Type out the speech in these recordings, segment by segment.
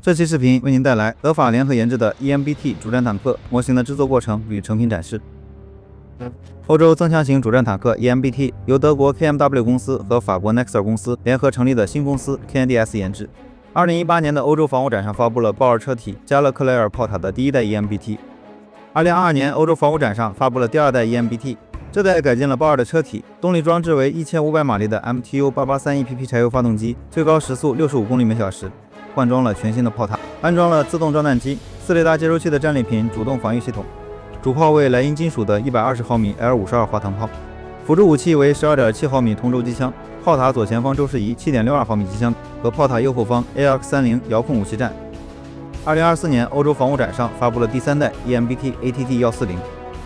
这期视频为您带来德法联合研制的 EMBT 主战坦克模型的制作过程与成品展示。欧洲增强型主战坦克 EMBT 由德国 KMW 公司和法国 Nexter 公司联合成立的新公司 KNDS 研制。2018年的欧洲防务展上发布了豹二车体加勒克雷尔炮塔的第一代 EMBT。2022年欧洲防务展上发布了第二代 EMBT， 这代改进了豹二的车体，动力装置为1500马力的 MTU883EPP 柴油发动机，最高时速65公里每小时。换装了全新的炮塔，安装了自动装弹机、4雷达接收器的战利品主动防御系统。主炮为莱茵金属的120毫米 L52滑膛炮，辅助武器为 12.7 毫米同轴机枪，炮塔左前方周视仪 7.62 毫米机枪和炮塔右后方 AX30 遥控武器站。2024年欧洲防务展上发布了第三代 EMBT ATT140，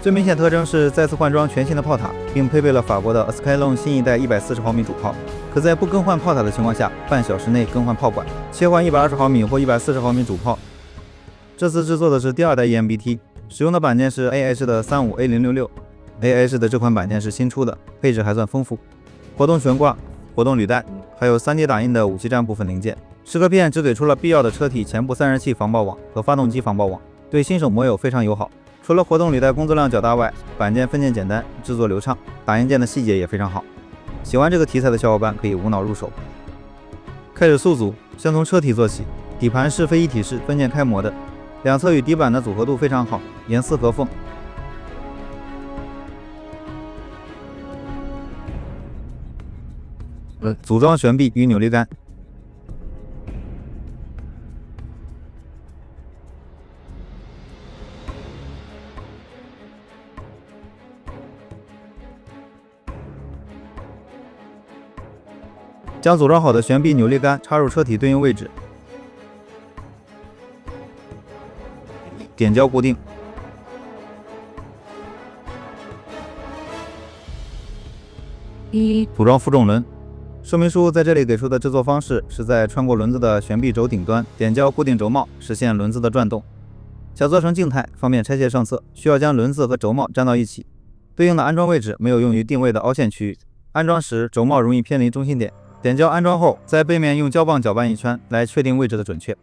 最明显特征是再次换装全新的炮塔，并配备了法国的 Ascalon 新一代140毫米主炮，可在不更换炮塔的情况下，半小时内更换炮管，切换120毫米或140毫米主炮。这次制作的是第二代 EMBT， 使用的板件是 AH 的 35A066，AH 的这款板件是新出的，配置还算丰富，活动悬挂、活动履带，还有 3D 打印的武器站部分零件。蚀刻片只给出了必要的车体前部散热器防爆网和发动机防爆网，对新手摩友非常友好。除了活动履带工作量较大外，板件分件简单，制作流畅，打印件的细节也非常好。喜欢这个题材的小伙伴可以无脑入手。开始速组，先从车体做起，底盘是非一体式分件开模的，两侧与底板的组合度非常好，严丝合缝。组装悬臂与扭力杆。将组装好的悬臂扭力杆插入车体对应位置，点胶固定。组装负重轮。说明书在这里给出的制作方式是在穿过轮子的悬臂轴顶端点胶固定轴帽，实现轮子的转动。想做成静态，方便拆卸上色，需要将轮子和轴帽粘到一起。对应的安装位置没有用于定位的凹陷区域，安装时轴帽容易偏离中心点。点胶安装后，在背面用胶棒搅拌一圈，来确定位置的准确。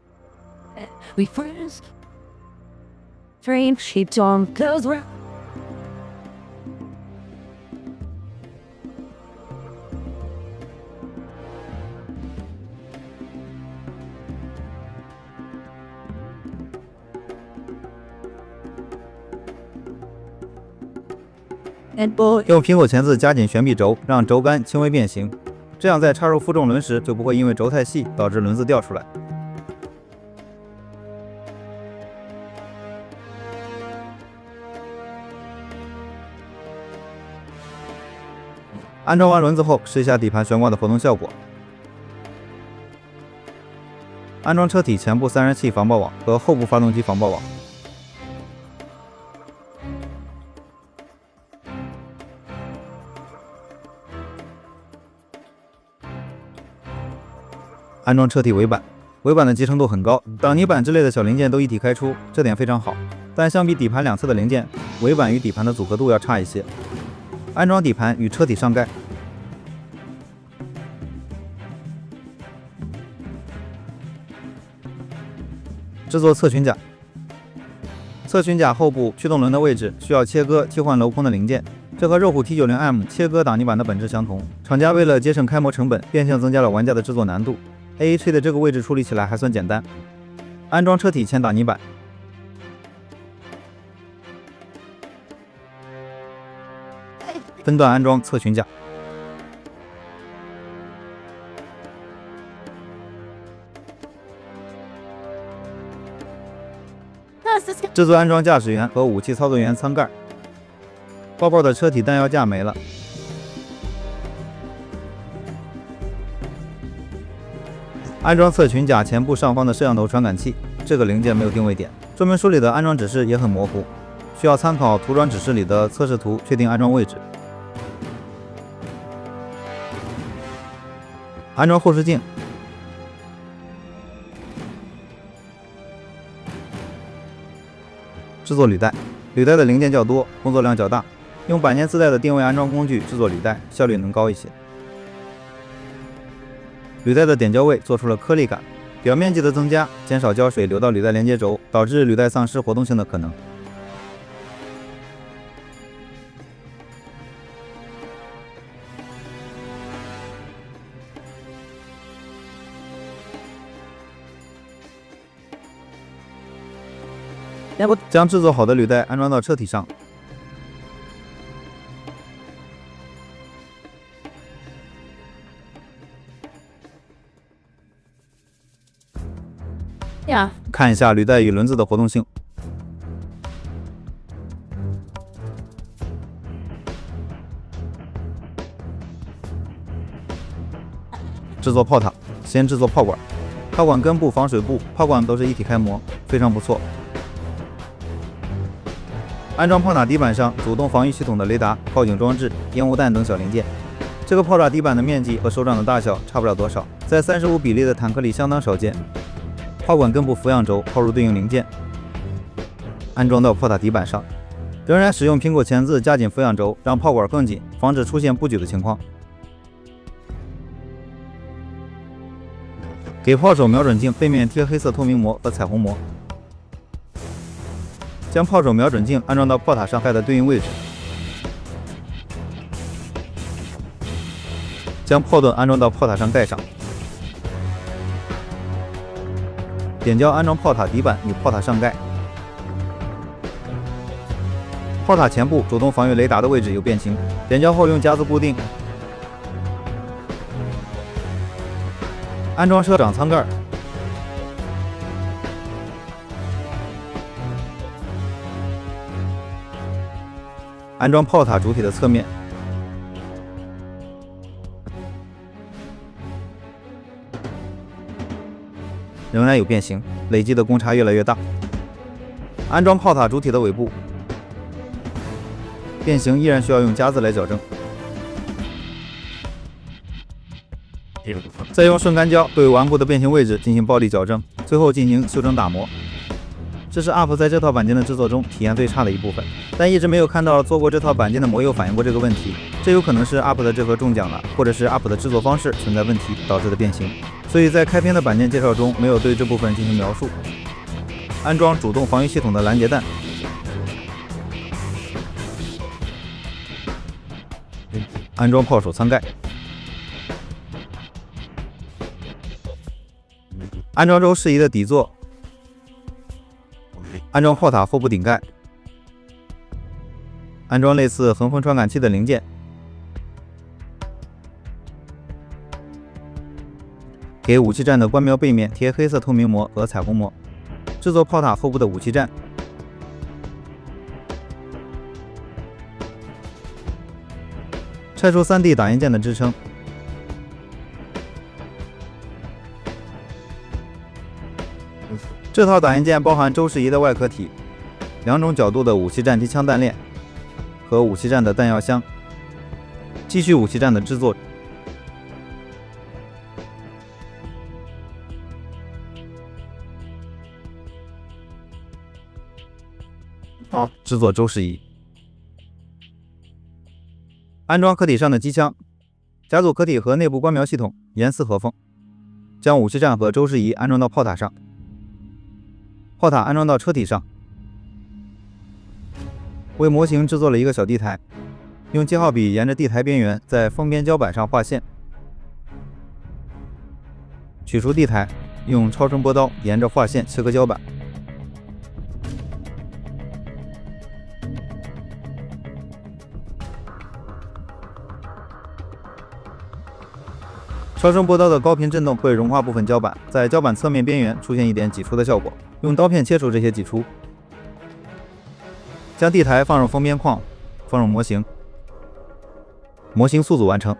用苹果钳子夹紧悬臂轴，让轴杆轻微变形。这样在插入负重轮时就不会因为轴太细导致轮子掉出来。安装完轮子后，试一下底盘悬挂的活动效果。安装车体前部散热器防爆网和后部发动机防爆网。安装车体尾板，尾板的集成度很高，挡泥板之类的小零件都一体开出，这点非常好。但相比底盘两侧的零件，尾板与底盘的组合度要差一些。安装底盘与车体上盖，制作侧裙甲。侧裙甲后部驱动轮的位置需要切割替换镂空的零件，这和肉虎 T90M 切割挡泥板的本质相同。厂家为了节省开模成本，变相增加了玩家的制作难度。AH 的这个位置处理起来还算简单。安装车体前挡泥板，分段安装侧裙甲。制作安装驾驶员和武器操作员舱盖。豹的车体弹药架没了。安装侧裙甲前部上方的摄像头传感器，这个零件没有定位点。说明书里的安装指示也很模糊，需要参考涂装指示里的测试图确定安装位置。安装后视镜。制作履带，履带的零件较多，工作量较大，用板件自带的定位安装工具制作履带，效率能高一些。履带的点胶位做出了颗粒感，表面积的增加减少胶水流到履带连接轴，导致履带丧失活动性的可能。将制作好的履带安装到车体上。看一下履带与轮子的活动性。制作炮塔，先制作炮管，炮管根部、防水布、炮管都是一体开模，非常不错。安装炮塔底板上主动防御系统的雷达、炮警装置、烟雾弹等小零件。这个炮塔底板的面积和手掌的大小差不了多少，在35比例的坦克里相当少见。炮管根部俯仰轴套入对应零件，安装到炮塔底板上。仍然使用苹果钳子加紧俯仰轴，让炮管更紧，防止出现不举的情况。给炮手瞄准镜背面贴黑色透明膜和彩虹膜。将炮手瞄准镜安装到炮塔上盖的对应位置，将炮盾安装到炮塔上盖上，点胶安装炮塔底板与炮塔上盖。炮塔前部主动防御雷达的位置有变形，点胶后用夹子固定。安装车长舱盖。安装炮塔主体的侧面，仍然有变形，累积的公差越来越大。安装炮塔主体的尾部，变形依然需要用夹子来矫正。再用顺干胶对顽固的变形位置进行暴力矫正，最后进行修整打磨。这是 UP 在这套板件的制作中体验最差的一部分，但一直没有看到做过这套板件的模友反映过这个问题，这有可能是 UP 的这盒中奖了，或者是 UP 的制作方式存在问题导致的变形，所以在开篇的板件介绍中没有对这部分进行描述。安装主动防御系统的拦截弹，安装炮手舱盖，安装周适宜的底座。安装炮塔后部顶盖，安装类似横风传感器的零件，给武器站的官标背面贴黑色透明膜和彩虹膜，制作炮塔后部的武器站，拆除 3D 打印件的支撑。这套打印件包含周适宜的外壳体、2种角度的武器站机枪弹链和武器站的弹药箱，继续武器站的制作。制作周适宜。安装壳体上的机枪，夹组壳体和内部官瞄系统严丝合缝，将武器站和周适宜安装到炮塔上。炮塔安装到车体上，为模型制作了一个小地台，用记号笔沿着地台边缘在封边胶板上画线，取出地台，用超声波刀沿着画线切割胶板。超声波刀的高频振动会融化部分胶板，在胶板侧面边缘出现一点挤出的效果，用刀片切除这些挤出。将地台放入封边框，放入模型，模型速组完成。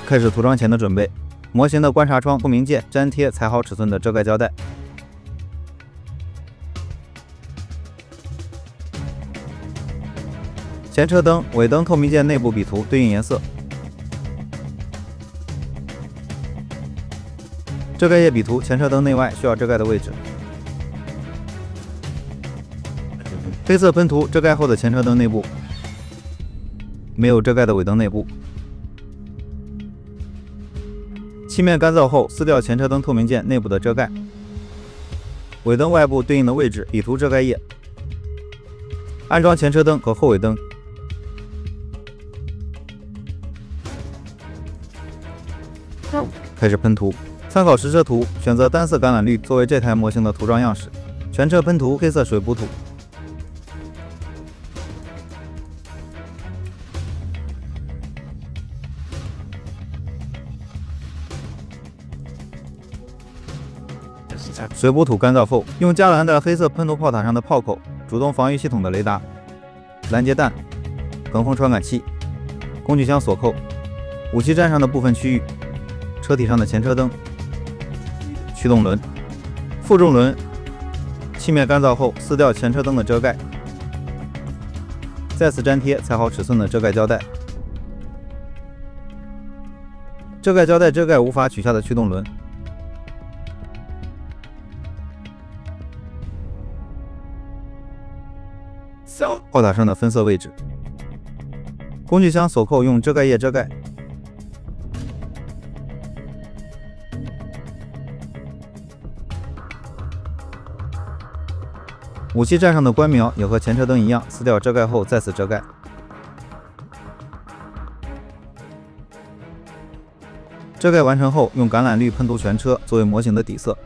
开始涂装前的准备，模型的观察窗透明件粘贴裁好尺寸的遮盖胶带。前车灯、尾灯透明件内部笔涂对应颜色。遮盖液笔涂前车灯内外需要遮盖的位置。黑色喷涂遮盖后的前车灯内部，没有遮盖的尾灯内部。漆面干燥后，撕掉前车灯透明件内部的遮盖，尾灯外部对应的位置比图遮盖液，安装前车灯和后尾灯。开始喷涂，参考实车图，选择单色橄榄绿作为这台模型的涂装样式，全车喷涂黑色水补土。水补土干燥后，用加蓝的黑色喷涂炮塔上的炮口、主动防御系统的雷达、拦截弹、横风传感器、工具箱锁扣、武器站上的部分区域、车体上的前车灯、驱动轮、负重轮。漆面干燥后，撕掉前车灯的遮盖，再次粘贴裁好尺寸的遮盖胶带。遮盖胶带遮盖无法取下的驱动轮。炮塔上的分色位置，工具箱锁扣用遮盖液遮盖。武器站上的官苗也和前车灯一样，撕掉遮盖后再次遮盖。遮盖完成后，用橄榄绿喷涂全车作为模型的底色。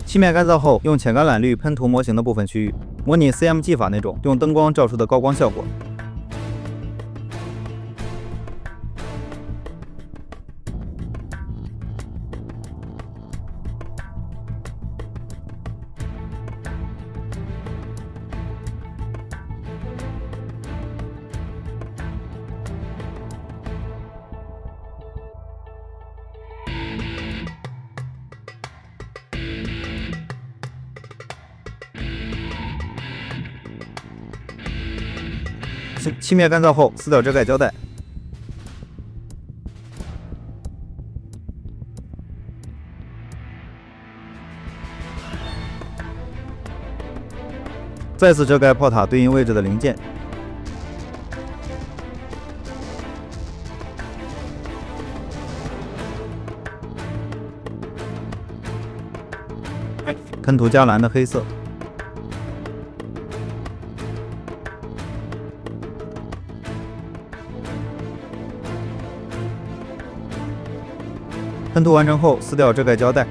漆面干燥后，用浅橄榄绿喷涂模型的部分区域，模拟 CM 技法那种用灯光照出的高光效果。漆面干燥后，撕掉遮盖胶带。再次遮盖炮塔对应位置的零件。喷涂加蓝的黑色。喷涂完成后，撕掉遮盖胶带。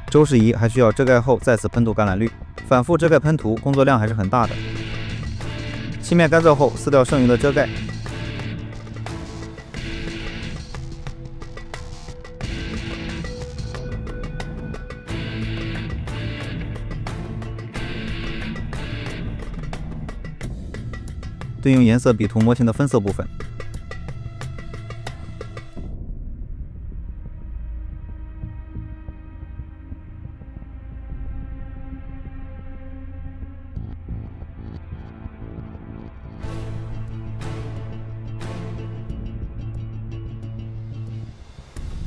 周视仪还需要遮盖后再次喷涂橄榄绿，反复遮盖喷涂，工作量还是很大的。漆面干燥后，撕掉剩余的遮盖。对应颜色比图模型的分色部分。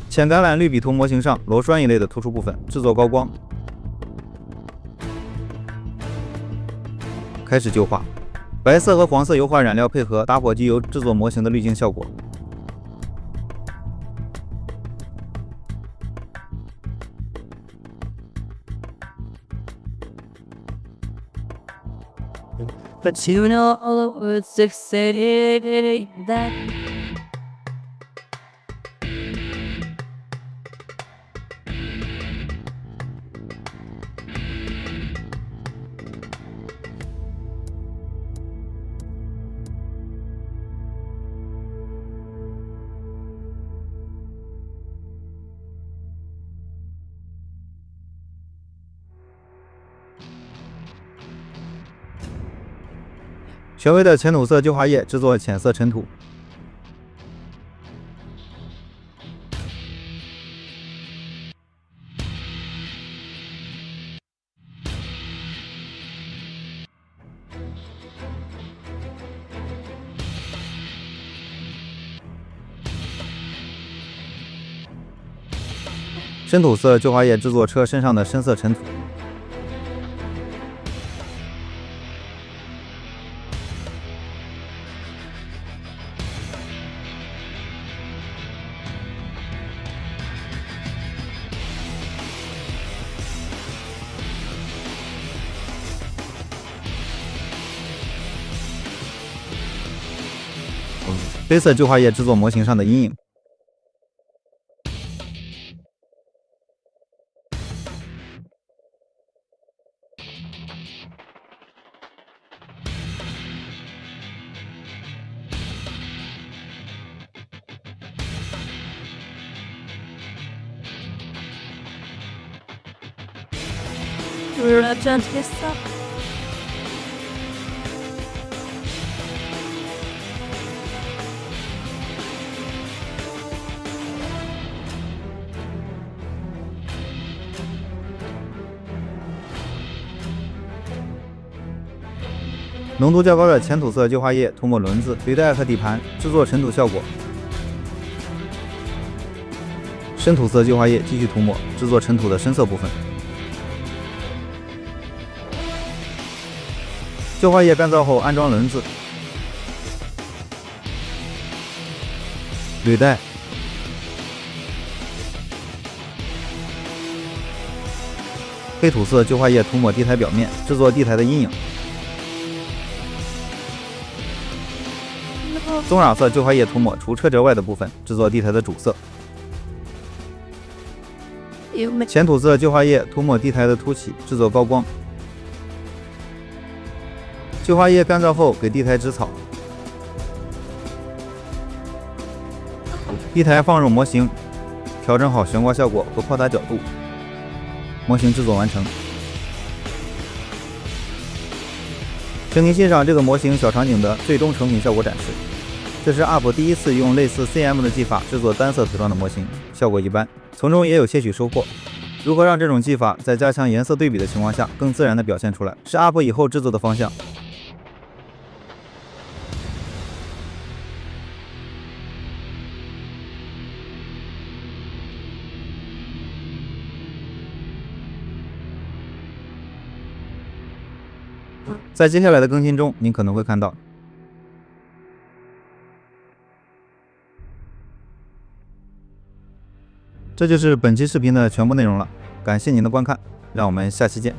浅橄榄绿比图模型上螺栓一类的突出部分制作高光。开始旧化。白色和黄色油画染料配合打火机油制作模型的滤镜效果。But you know all the words they say that权威的浅土色旧化液制作浅色尘土，深土色旧花叶制作车身上的深色尘土。黑色旧花叶制作模型上的阴影。浓度较高的浅土色旧花叶涂抹轮子、履带和底盘，制作尘土效果。深土色旧花叶继续涂抹，制作尘土的深色部分。旧花叶干燥后安装轮子、履带。黑土色旧花叶涂抹地台表面，制作地台的阴影。棕壤色旧花叶涂抹除车辙外的部分，制作地台的主色。浅土色旧花叶涂抹地台的凸起，制作高光。旧花叶干燥后给地台植草。地台放入模型，调整好悬挂效果和炮打角度。模型制作完成。请您欣赏这个模型小场景的最终成品效果展示。这是 UP 第一次用类似 CM 的技法制作单色涂装的模型，效果一般，从中也有些许收获。如何让这种技法在加强颜色对比的情况下更自然地表现出来，是 UP 以后制作的方向。在接下来的更新中，您可能会看到。这就是本期视频的全部内容了，感谢您的观看，让我们下期见。